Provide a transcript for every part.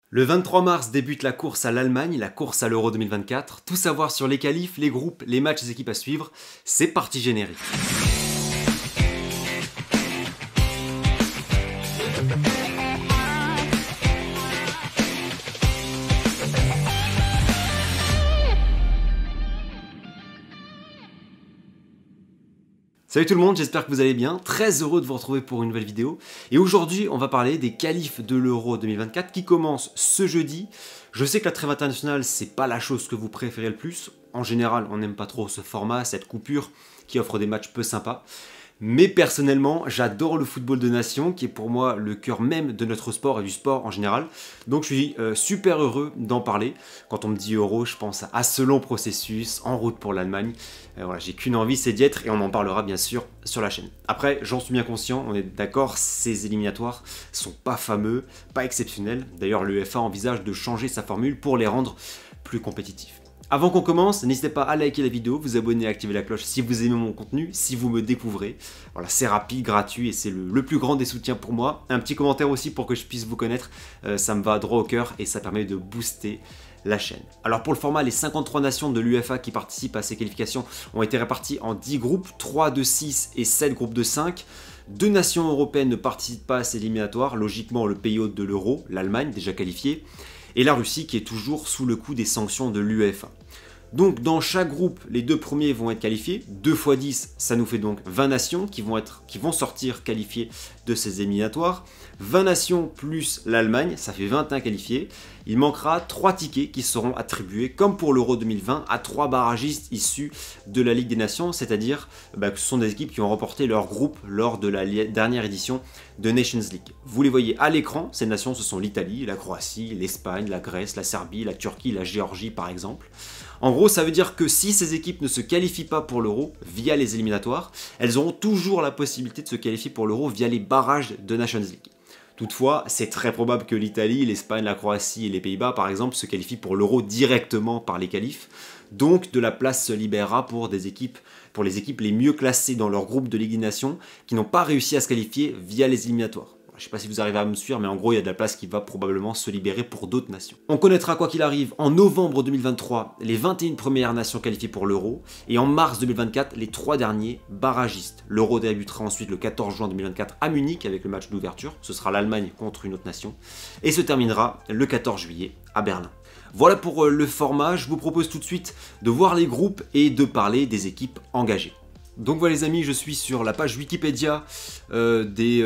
Le 23 mars débute la course à l'Allemagne, la course à l'Euro 2024. Tout savoir sur les qualifs, les groupes, les matchs des équipes à suivre, c'est parti générique. Salut tout le monde, j'espère que vous allez bien, très heureux de vous retrouver pour une nouvelle vidéo. Et aujourd'hui, on va parler des qualifs de l'Euro 2024 qui commencent ce jeudi. Je sais que la trêve internationale, c'est pas la chose que vous préférez le plus. En général, on n'aime pas trop ce format, cette coupure qui offre des matchs peu sympas. Mais personnellement, j'adore le football de nation, qui est pour moi le cœur même de notre sport et du sport en général. Donc je suis super heureux d'en parler. Quand on me dit Euro, je pense à ce long processus, en route pour l'Allemagne. Voilà, j'ai qu'une envie, c'est d'y être, et on en parlera bien sûr sur la chaîne. Après, j'en suis bien conscient, on est d'accord, ces éliminatoires sont pas fameux, pas exceptionnels. D'ailleurs, l'UEFA envisage de changer sa formule pour les rendre plus compétitifs. Avant qu'on commence, n'hésitez pas à liker la vidéo, vous abonner et activer la cloche si vous aimez mon contenu, si vous me découvrez. Voilà, c'est rapide, gratuit et c'est le plus grand des soutiens pour moi. Un petit commentaire aussi pour que je puisse vous connaître, ça me va droit au cœur et ça permet de booster la chaîne. Alors pour le format, les 53 nations de l'UEFA qui participent à ces qualifications ont été réparties en 10 groupes, 3 de 6 et 7 groupes de 5. 2 nations européennes ne participent pas à ces éliminatoires, logiquement le pays hôte de l'Euro, l'Allemagne déjà qualifiée, et la Russie qui est toujours sous le coup des sanctions de l'UEFA. Donc dans chaque groupe, les deux premiers vont être qualifiés, 2 x 10, ça nous fait donc 20 nations qui vont sortir qualifiées de ces éliminatoires. 20 nations plus l'Allemagne, ça fait 21 qualifiés. Il manquera 3 tickets qui seront attribués, comme pour l'Euro 2020, à 3 barragistes issus de la Ligue des Nations, c'est-à-dire que ce sont des équipes qui ont remporté leur groupe lors de la dernière édition de Nations League. Vous les voyez à l'écran, ces nations ce sont l'Italie, la Croatie, l'Espagne, la Grèce, la Serbie, la Turquie, la Géorgie par exemple. En gros, ça veut dire que si ces équipes ne se qualifient pas pour l'Euro via les éliminatoires, elles auront toujours la possibilité de se qualifier pour l'Euro via les barrages de Nations League. Toutefois, c'est très probable que l'Italie, l'Espagne, la Croatie et les Pays-Bas, par exemple, se qualifient pour l'Euro directement par les qualifs. Donc, de la place se libérera pour les équipes les mieux classées dans leur groupe de Ligue des Nations qui n'ont pas réussi à se qualifier via les éliminatoires. Je ne sais pas si vous arrivez à me suivre, mais en gros, il y a de la place qui va probablement se libérer pour d'autres nations. On connaîtra quoi qu'il arrive en novembre 2023 les 21 premières nations qualifiées pour l'Euro et en mars 2024 les 3 derniers barragistes. L'Euro débutera ensuite le 14 juin 2024 à Munich avec le match d'ouverture. Ce sera l'Allemagne contre une autre nation et se terminera le 14 juillet à Berlin. Voilà pour le format. Je vous propose tout de suite de voir les groupes et de parler des équipes engagées. Donc voilà les amis, je suis sur la page Wikipédia des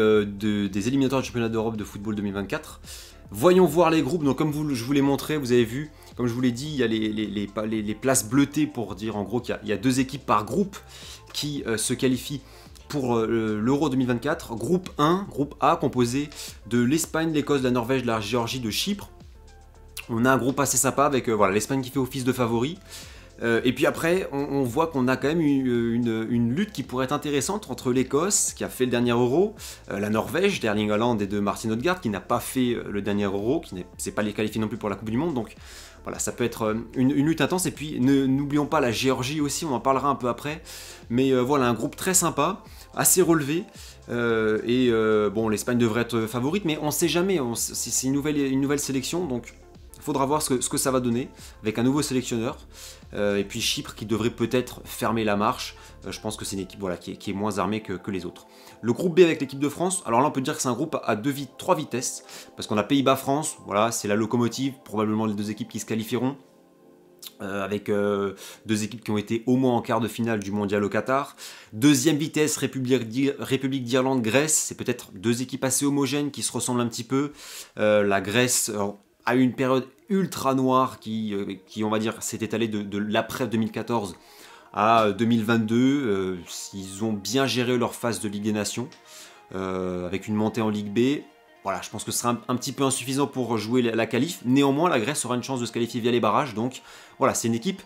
éliminatoires du championnat d'Europe de football 2024. Voyons voir les groupes. Donc comme je vous l'ai montré, vous avez vu, comme je vous l'ai dit, il y a les places bleutées pour dire en gros qu'il y a 2 équipes par groupe qui se qualifient pour l'Euro 2024. Groupe 1, groupe A, composé de l'Espagne, l'Écosse, la Norvège, la Géorgie, de Chypre. On a un groupe assez sympa avec voilà, l'Espagne qui fait office de favori. Et puis après, on voit qu'on a quand même une lutte qui pourrait être intéressante entre l'Écosse, qui a fait le dernier Euro, la Norvège, d'Erling Haaland et de Martin Odegaard, qui n'a pas fait le dernier Euro, qui ne s'est pas les qualifié non plus pour la Coupe du Monde. Donc voilà, ça peut être une lutte intense. Et puis n'oublions pas la Géorgie aussi, on en parlera un peu après. Mais voilà, un groupe très sympa, assez relevé. Bon, l'Espagne devrait être favorite, mais on ne sait jamais. C'est une nouvelle sélection, donc il faudra voir ce que ça va donner avec un nouveau sélectionneur. Et puis Chypre qui devrait peut-être fermer la marche. Je pense que c'est une équipe voilà, qui est moins armée que les autres. Le groupe B avec l'équipe de France, alors là on peut dire que c'est un groupe à 3 vitesses, parce qu'on a Pays-Bas-France, voilà, c'est la locomotive, probablement les 2 équipes qui se qualifieront. Avec 2 équipes qui ont été au moins en quart de finale du mondial au Qatar. Deuxième vitesse, République d'Irlande, Grèce, c'est peut-être 2 équipes assez homogènes qui se ressemblent un petit peu. La Grèce a eu une période ultra noire qui on va dire, s'est étalée de l'après 2014 à 2022. Ils ont bien géré leur phase de Ligue des Nations avec une montée en Ligue B. Voilà, je pense que ce sera un petit peu insuffisant pour jouer la qualif. Néanmoins, la Grèce aura une chance de se qualifier via les barrages. Donc voilà, c'est une équipe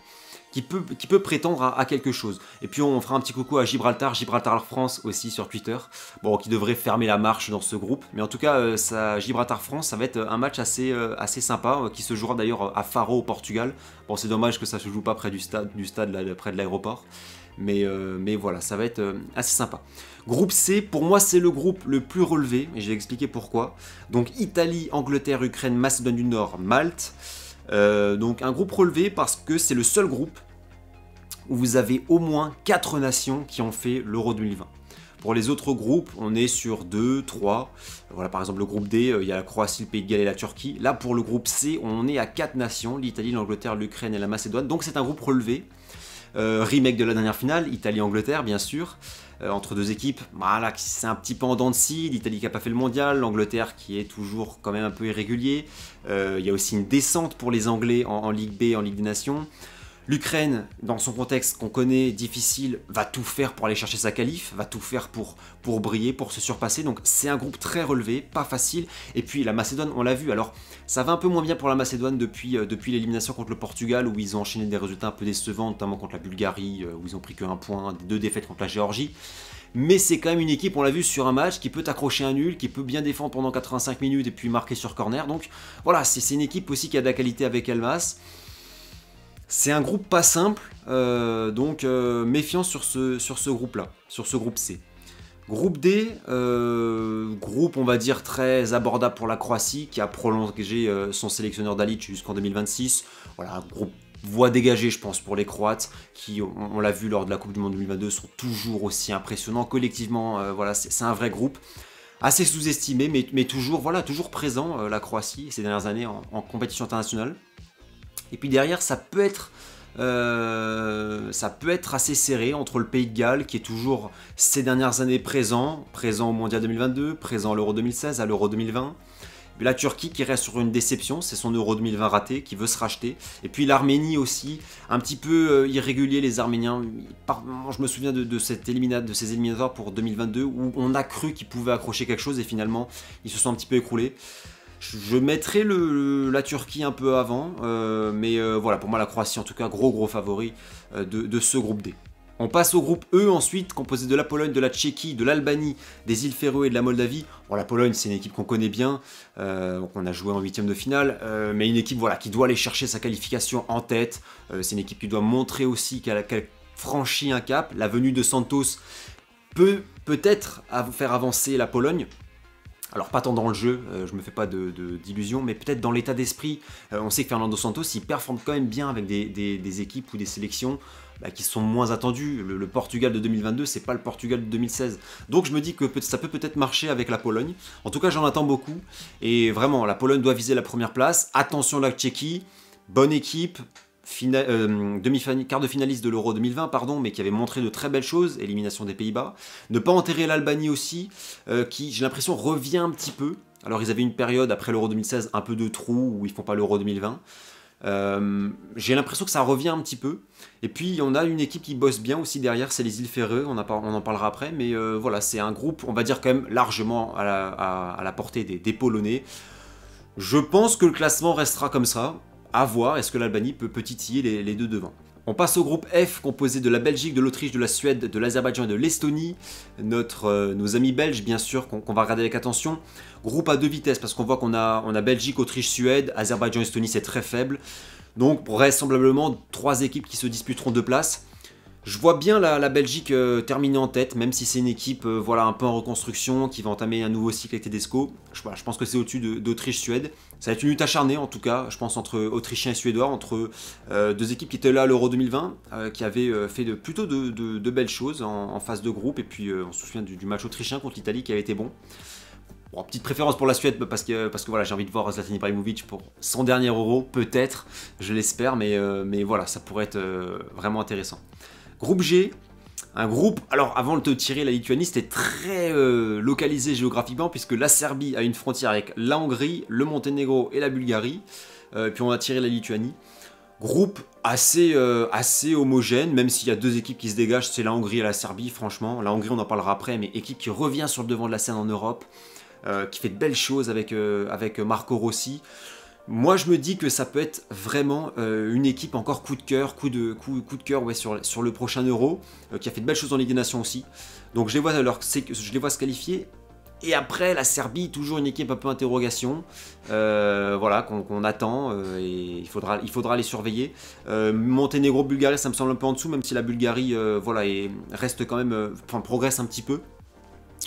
qui peut prétendre à quelque chose. Et puis on fera un petit coucou à Gibraltar France aussi sur Twitter, bon, qui devrait fermer la marche dans ce groupe. Mais en tout cas, Gibraltar-France, ça va être un match assez sympa, qui se jouera d'ailleurs à Faro au Portugal. Bon, c'est dommage que ça se joue pas près du stade là, près de l'aéroport. mais voilà, ça va être assez sympa. Groupe C, pour moi c'est le groupe le plus relevé, et je vais expliquer pourquoi. Donc Italie, Angleterre, Ukraine, Macédoine du Nord, Malte. Donc un groupe relevé parce que c'est le seul groupe où vous avez au moins 4 nations qui ont fait l'Euro 2020. Pour les autres groupes, on est sur 2, 3. Voilà, par exemple, le groupe D, il y a la Croatie, le Pays de Galles et la Turquie. Là, pour le groupe C, on est à 4 nations, l'Italie, l'Angleterre, l'Ukraine et la Macédoine. Donc c'est un groupe relevé. Remake de la dernière finale, Italie-Angleterre, bien sûr. Entre deux équipes, voilà, c'est un petit peu en dents de scie. L'Italie qui n'a pas fait le mondial, l'Angleterre qui est toujours quand même un peu irrégulier. Il y a aussi une descente pour les Anglais en Ligue B, en Ligue des Nations. L'Ukraine, dans son contexte qu'on connaît, difficile, va tout faire pour aller chercher sa qualif, va tout faire pour briller, pour se surpasser. Donc c'est un groupe très relevé, pas facile. Et puis la Macédoine, on l'a vu. Alors ça va un peu moins bien pour la Macédoine depuis l'élimination contre le Portugal, où ils ont enchaîné des résultats un peu décevants, notamment contre la Bulgarie, où ils ont pris que 1 point, 2 défaites contre la Géorgie. Mais c'est quand même une équipe, on l'a vu sur un match, qui peut accrocher un nul, qui peut bien défendre pendant 85 minutes et puis marquer sur corner. Donc voilà, c'est une équipe aussi qui a de la qualité avec Elmas. C'est un groupe pas simple, donc méfiance sur ce groupe-là, sur ce groupe C. Groupe D, groupe on va dire très abordable pour la Croatie, qui a prolongé son sélectionneur Dalic jusqu'en 2026. Voilà, un groupe voie dégagée je pense pour les Croates, qui on l'a vu lors de la Coupe du Monde 2022, sont toujours aussi impressionnants. Collectivement, voilà, c'est un vrai groupe. Assez sous-estimé, mais toujours, voilà, toujours présent, la Croatie, ces dernières années en compétition internationale. Et puis derrière, ça peut être assez serré entre le Pays de Galles, qui est toujours ces dernières années présent au Mondial 2022, présent à l'Euro 2016, à l'Euro 2020. La Turquie qui reste sur une déception, c'est son Euro 2020 raté, qui veut se racheter. Et puis l'Arménie aussi, un petit peu irrégulier les Arméniens. Je me souviens de ces éliminatoires pour 2022, où on a cru qu'ils pouvaient accrocher quelque chose, et finalement, ils se sont un petit peu écroulés. Je mettrai la Turquie un peu avant, mais voilà, pour moi la Croatie en tout cas, gros favori de ce groupe D. On passe au groupe E ensuite, composé de la Pologne, de la Tchéquie, de l'Albanie, des îles Féroé et de la Moldavie. Bon, la Pologne c'est une équipe qu'on connaît bien, donc on a joué en 8e de finale, mais une équipe voilà, qui doit aller chercher sa qualification en tête. C'est une équipe qui doit montrer aussi qu'elle a franchi un cap. La venue de Santos peut peut-être faire avancer la Pologne. Alors pas tant dans le jeu, je me fais pas d'illusions, mais peut-être dans l'état d'esprit. On sait que Fernando Santos, il performe quand même bien avec des équipes ou des sélections qui sont moins attendues. Le Portugal de 2022, c'est pas le Portugal de 2016. Donc je me dis que ça peut peut-être marcher avec la Pologne. En tout cas, j'en attends beaucoup. Et vraiment, la Pologne doit viser la première place. Attention la Tchéquie, bonne équipe. Quart de finaliste de l'Euro 2020, pardon, mais qui avait montré de très belles choses, élimination des Pays-Bas. Ne pas enterrer l'Albanie aussi, qui, j'ai l'impression, revient un petit peu. Alors, ils avaient une période, après l'Euro 2016, un peu de trou, où ils font pas l'Euro 2020. J'ai l'impression que ça revient un petit peu. Et puis, on a une équipe qui bosse bien aussi derrière, c'est les îles Féroé, on en parlera après. Mais voilà, c'est un groupe, on va dire quand même, largement à la portée des Polonais. Je pense que le classement restera comme ça. À voir, est-ce que l'Albanie peut titiller les deux devant. On passe au groupe F, composé de la Belgique, de l'Autriche, de la Suède, de l'Azerbaïdjan et de l'Estonie. Nos amis belges, bien sûr, qu'on va regarder avec attention. Groupe à 2 vitesses, parce qu'on voit qu'on a Belgique, Autriche, Suède, Azerbaïdjan, Estonie, c'est très faible. Donc, vraisemblablement, 3 équipes qui se disputeront 2 places. Je vois bien la Belgique terminer en tête, même si c'est une équipe voilà, un peu en reconstruction, qui va entamer un nouveau cycle avec Tedesco. Je pense que c'est au-dessus d'Autriche-Suède. Ça va être une lutte acharnée, en tout cas, je pense, entre Autrichiens et Suédois, entre 2 équipes qui étaient là à l'Euro 2020, qui avaient fait plutôt de belles choses en phase de groupe. Et puis, on se souvient du match autrichien contre l'Italie qui avait été bon. Bon, petite préférence pour la Suède, parce que voilà, j'ai envie de voir Zlatan Ibrahimovic pour son dernier Euro, peut-être, je l'espère, mais voilà, ça pourrait être vraiment intéressant. Groupe G, un groupe, alors avant de te tirer la Lituanie, c'était très localisé géographiquement, puisque la Serbie a une frontière avec la Hongrie, le Monténégro et la Bulgarie, puis on a tiré la Lituanie. Groupe assez homogène, même s'il y a 2 équipes qui se dégagent, c'est la Hongrie et la Serbie, franchement. La Hongrie, on en parlera après, mais équipe qui revient sur le devant de la scène en Europe, qui fait de belles choses avec Marco Rossi. Moi, je me dis que ça peut être vraiment une équipe encore coup de cœur, ouais, sur le prochain Euro, qui a fait de belles choses en Ligue des Nations aussi. Donc je les vois se qualifier. Et après, la Serbie, toujours une équipe un peu interrogation, voilà, qu'on attend, et il faudra les surveiller. Monténégro, Bulgarie, ça me semble un peu en dessous, même si la Bulgarie, voilà, reste quand même, progresse un petit peu.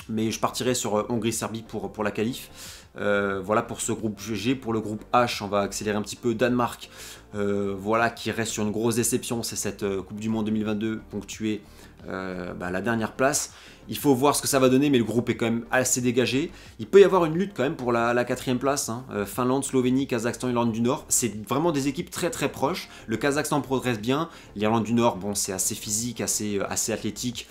Mais je partirai sur Hongrie-Serbie pour la qualif. Voilà pour ce groupe G. Pour le groupe H, on va accélérer un petit peu. Danemark, voilà, qui reste sur une grosse déception, c'est cette Coupe du Monde 2022 ponctuée la dernière place. Il faut voir ce que ça va donner, mais le groupe est quand même assez dégagé. Il peut y avoir une lutte quand même pour la 4e place. Hein. Finlande, Slovénie, Kazakhstan, Irlande du Nord. C'est vraiment des équipes très très proches. Le Kazakhstan progresse bien. L'Irlande du Nord, bon, c'est assez physique, assez athlétique.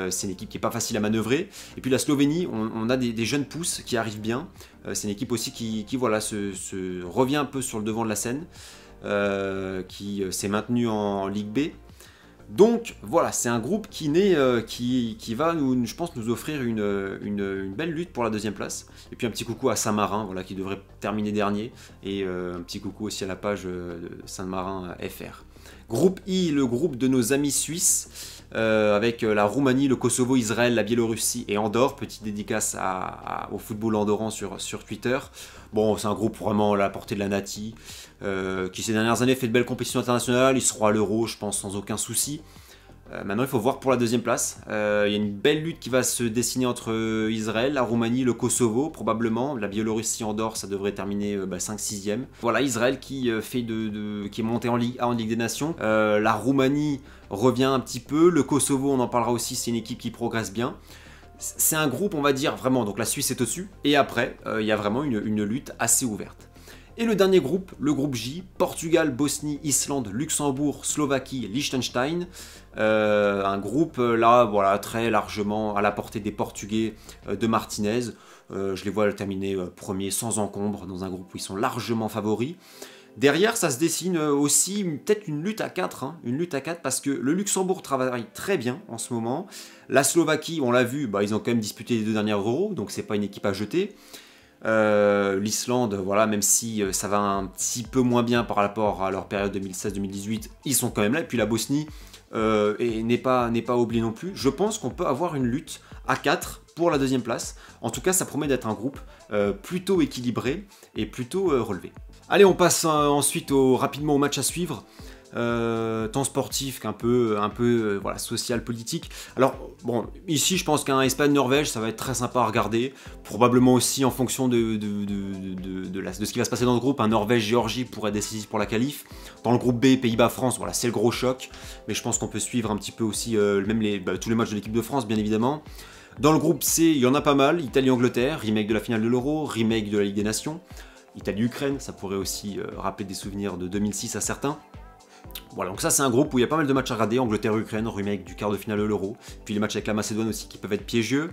C'est une équipe qui n'est pas facile à manœuvrer. Et puis la Slovénie, on a des jeunes pousses qui arrivent bien. C'est une équipe aussi qui voilà, se revient un peu sur le devant de la scène, qui s'est maintenue en Ligue B. Donc voilà, c'est un groupe qui va, je pense, nous offrir une belle lutte pour la 2e place. Et puis un petit coucou à Saint-Marin, voilà, qui devrait terminer dernier. Et un petit coucou aussi à la page de Saint-Marin FR. Groupe I, le groupe de nos amis suisses. Avec la Roumanie, le Kosovo, Israël, la Biélorussie et Andorre. Petite dédicace au football andorran sur Twitter. Bon, c'est un groupe vraiment à la portée de la Nati, qui ces dernières années fait de belles compétitions internationales. Il sera à l'Euro, je pense, sans aucun souci. Maintenant, il faut voir pour la 2e place. Il y a une belle lutte qui va se dessiner entre Israël, la Roumanie, le Kosovo, probablement. La Biélorussie, Andorre, ça devrait terminer 5-6e. Voilà, Israël qui est monté en Ligue A, en Ligue des Nations. La Roumanie revient un petit peu. Le Kosovo, on en parlera aussi, c'est une équipe qui progresse bien. C'est un groupe, on va dire, vraiment, donc la Suisse est au-dessus. Et après, il y a vraiment une lutte assez ouverte. Et le dernier groupe, le groupe J, Portugal, Bosnie, Islande, Luxembourg, Slovaquie, Liechtenstein. Un groupe là, voilà, très largement à la portée des Portugais de Martinez. Je les vois terminer premier sans encombre dans un groupe où ils sont largement favoris. Derrière, ça se dessine aussi peut-être une lutte à 4, hein, une lutte à 4 parce que le Luxembourg travaille très bien en ce moment. La Slovaquie, on l'a vu, ils ont quand même disputé les 2 dernières Euros, donc c'est pas une équipe à jeter. L'Islande, voilà, même si ça va un petit peu moins bien par rapport à leur période 2016-2018, ils sont quand même là. Et puis la Bosnie n'est pas oubliée non plus. Je pense qu'on peut avoir une lutte à 4 pour la 2e place. En tout cas, ça promet d'être un groupe plutôt équilibré et plutôt relevé. Allez, on passe ensuite rapidement au match à suivre. Temps sportif qu'un peu voilà, social, politique. Alors bon, ici je pense qu'un Espagne-Norvège ça va être très sympa à regarder, probablement aussi en fonction de ce qui va se passer dans le groupe. Un Norvège-Géorgie pourrait être décisif pour la qualif. Dans le groupe B, Pays-Bas-France, voilà, c'est le gros choc, mais je pense qu'on peut suivre un petit peu aussi même tous les matchs de l'équipe de France, bien évidemment. Dans le groupe C, il y en a pas mal. Italie-Angleterre, remake de la finale de l'Euro, remake de la Ligue des Nations. Italie-Ukraine, ça pourrait aussi rappeler des souvenirs de 2006 à certains. Voilà, donc ça c'est un groupe où il y a pas mal de matchs à regarder. Angleterre-Ukraine, remake du quart de finale de l'Euro. Puis les matchs avec la Macédoine aussi qui peuvent être piégeux.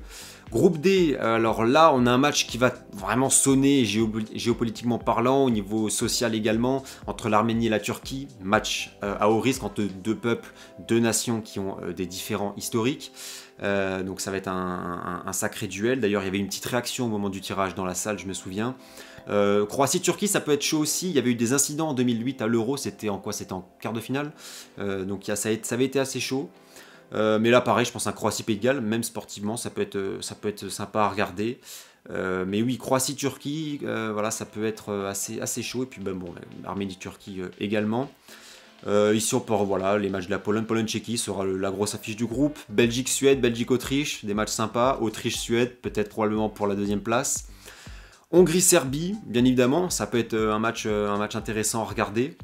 Groupe D, alors là on a un match qui va vraiment sonner géopolitiquement parlant, au niveau social également, entre l'Arménie et la Turquie. Match à haut risque entre 2 peuples, 2 nations qui ont des différends historiques. Donc ça va être un sacré duel. D'ailleurs il y avait une petite réaction au moment du tirage dans la salle, je me souviens. Croatie-Turquie, ça peut être chaud aussi. Il y avait eu des incidents en 2008 à l'Euro, c'était en quoi? C'était en quart de finale. Donc ça avait été assez chaud. Mais là, pareil, je pense à un Croatie-Pays de Galles, même sportivement, ça peut être sympa à regarder. Mais oui, Croatie-Turquie, voilà, ça peut être assez chaud. Et puis bon, Arménie-Turquie également. Ici, on peut voilà, les matchs de la Pologne-Tchéquie sera la grosse affiche du groupe. Belgique-Suède, Belgique-Autriche, des matchs sympas. Autriche-Suède, peut-être probablement pour la 2e place. Hongrie-Serbie, bien évidemment, ça peut être un match intéressant à regarder.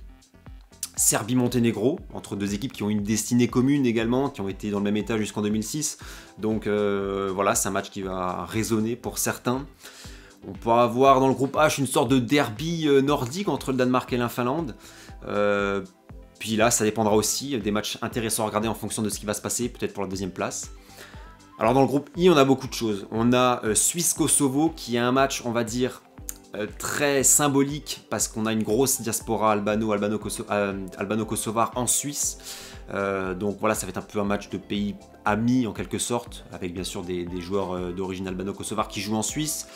Serbie-Monténégro, entre 2 équipes qui ont une destinée commune également, qui ont été dans le même état jusqu'en 2006. Donc voilà, c'est un match qui va résonner pour certains. On peut avoir dans le groupe H une sorte de derby nordique entre le Danemark et la Finlande. Puis là, ça dépendra aussi des matchs intéressants à regarder en fonction de ce qui va se passer, peut-être pour la 2e place. Alors dans le groupe I, on a beaucoup de choses. On a Suisse-Kosovo qui est un match, on va dire, très symbolique parce qu'on a une grosse diaspora albano-kosovare en Suisse. Donc voilà, ça va être un peu un match de pays amis en quelque sorte, avec bien sûr des joueurs d'origine albano-kosovare qui jouent en Suisse.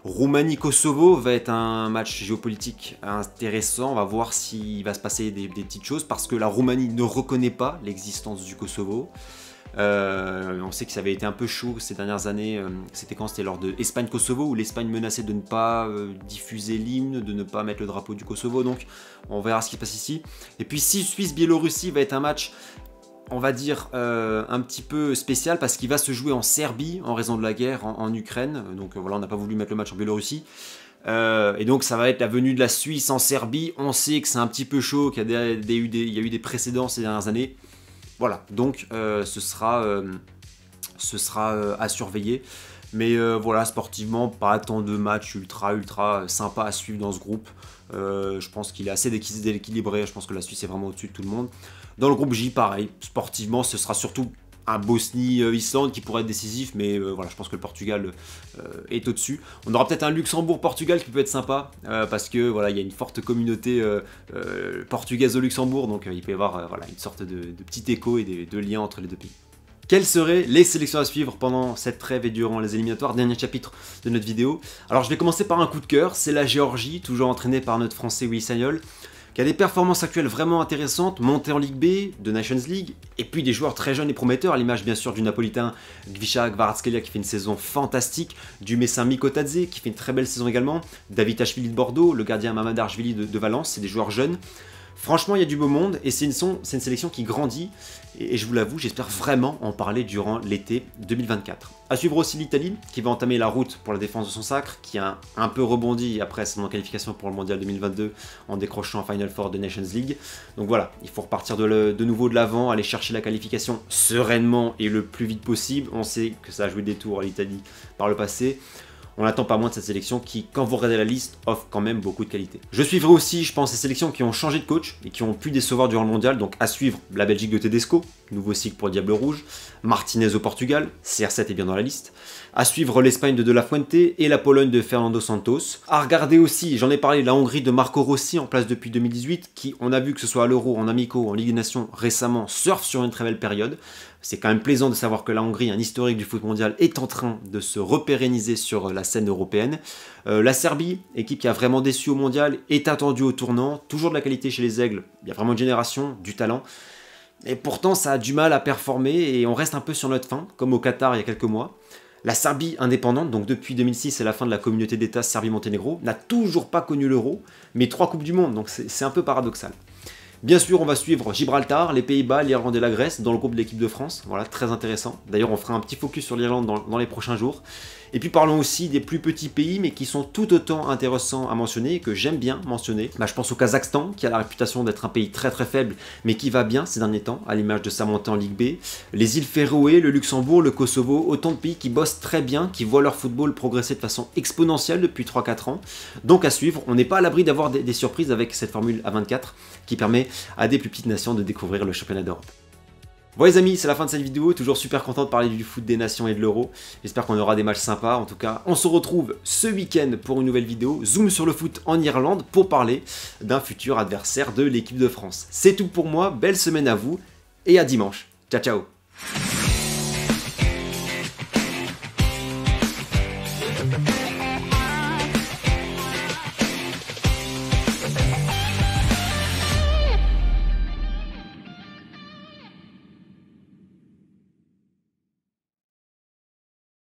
Roumanie-Kosovo va être un match géopolitique intéressant. On va voir s'il va se passer des petites choses parce que la Roumanie ne reconnaît pas l'existence du Kosovo. On sait que ça avait été un peu chaud ces dernières années. C'était quand? C'était lors de Espagne-Kosovo, où l'Espagne menaçait de ne pas diffuser l'hymne, de ne pas mettre le drapeau du Kosovo. Donc on verra ce qui se passe ici. Et puis si Suisse-Biélorussie va être un match, on va dire, un petit peu spécial, parce qu'il va se jouer en Serbie en raison de la guerre en Ukraine. Donc voilà, on n'a pas voulu mettre le match en Biélorussie. Et donc ça va être la venue de la Suisse en Serbie. On sait que c'est un petit peu chaud, qu'il y a eu des précédents ces dernières années. Voilà, donc ce sera à surveiller. Mais voilà, sportivement, pas tant de matchs ultra sympa à suivre dans ce groupe. Je pense qu'il est assez déséquilibré. Je pense que la Suisse est vraiment au-dessus de tout le monde. Dans le groupe J, pareil. Sportivement, ce sera surtout un Bosnie-Islande qui pourrait être décisif, mais voilà, je pense que le Portugal est au-dessus. On aura peut-être un Luxembourg-Portugal qui peut être sympa, parce que voilà, il y a une forte communauté portugaise au Luxembourg, donc il peut y avoir voilà, une sorte de petit écho et de lien entre les deux pays. Quelles seraient les sélections à suivre pendant cette trêve et durant les éliminatoires? Dernier chapitre de notre vidéo. Alors je vais commencer par un coup de cœur, c'est la Géorgie, toujours entraînée par notre Français Willy Sagnol, qui a des performances actuelles vraiment intéressantes, montée en Ligue B, de Nations League, et puis des joueurs très jeunes et prometteurs, à l'image bien sûr du Napolitain Gvisha Kvaratskhelia qui fait une saison fantastique, du Messin Mikotadze qui fait une très belle saison également, Davitashvili de Bordeaux, le gardien Mamadashvili de Valence, c'est des joueurs jeunes. Franchement, il y a du beau monde et c'est une sélection qui grandit et je vous l'avoue, j'espère vraiment en parler durant l'été 2024. À suivre aussi l'Italie qui va entamer la route pour la défense de son sacre, qui a un peu rebondi après son qualification pour le Mondial 2022 en décrochant Final Four de Nations League. Donc voilà, il faut repartir de nouveau de l'avant, aller chercher la qualification sereinement et le plus vite possible. On sait que ça a joué des tours à l'Italie par le passé. On n'attend pas moins de cette sélection qui, quand vous regardez la liste, offre quand même beaucoup de qualité. Je suivrai aussi, je pense, ces sélections qui ont changé de coach et qui ont pu décevoir durant le mondial. Donc à suivre la Belgique de Tedesco, nouveau cycle pour le Diable Rouge, Martinez au Portugal, CR7 est bien dans la liste. À suivre l'Espagne de La Fuente et la Pologne de Fernando Santos. À regarder aussi, j'en ai parlé, la Hongrie de Marco Rossi en place depuis 2018, qui, on a vu que ce soit à l'Euro, en amicaux, en Ligue des Nations récemment, surfe sur une très belle période. C'est quand même plaisant de savoir que la Hongrie, un historique du foot mondial, est en train de se repérenniser sur la scène européenne. La Serbie, équipe qui a vraiment déçu au mondial, est attendue au tournant. Toujours de la qualité chez les Aigles, il y a vraiment une génération, du talent. Et pourtant, ça a du mal à performer et on reste un peu sur notre faim, comme au Qatar il y a quelques mois. La Serbie indépendante, donc depuis 2006 et la fin de la communauté d'État Serbie-Monténégro, n'a toujours pas connu l'Euro, mais 3 Coupes du Monde, donc c'est un peu paradoxal. Bien sûr, on va suivre Gibraltar, les Pays-Bas, l'Irlande et la Grèce dans le groupe de l'équipe de France. Voilà, très intéressant. D'ailleurs, on fera un petit focus sur l'Irlande dans les prochains jours. Et puis parlons aussi des plus petits pays, mais qui sont tout autant intéressants à mentionner et que j'aime bien mentionner. Je pense au Kazakhstan, qui a la réputation d'être un pays très faible, mais qui va bien ces derniers temps, à l'image de sa montée en Ligue B. Les îles Féroé, le Luxembourg, le Kosovo, autant de pays qui bossent très bien, qui voient leur football progresser de façon exponentielle depuis 3-4 ans. Donc à suivre, on n'est pas à l'abri d'avoir des surprises avec cette formule A24 qui permet à des plus petites nations de découvrir le championnat d'Europe. Bon les amis, c'est la fin de cette vidéo, toujours super content de parler du foot des nations et de l'Euro. J'espère qu'on aura des matchs sympas, en tout cas on se retrouve ce week-end pour une nouvelle vidéo, zoom sur le foot en Irlande pour parler d'un futur adversaire de l'équipe de France. C'est tout pour moi, belle semaine à vous et à dimanche. Ciao ciao.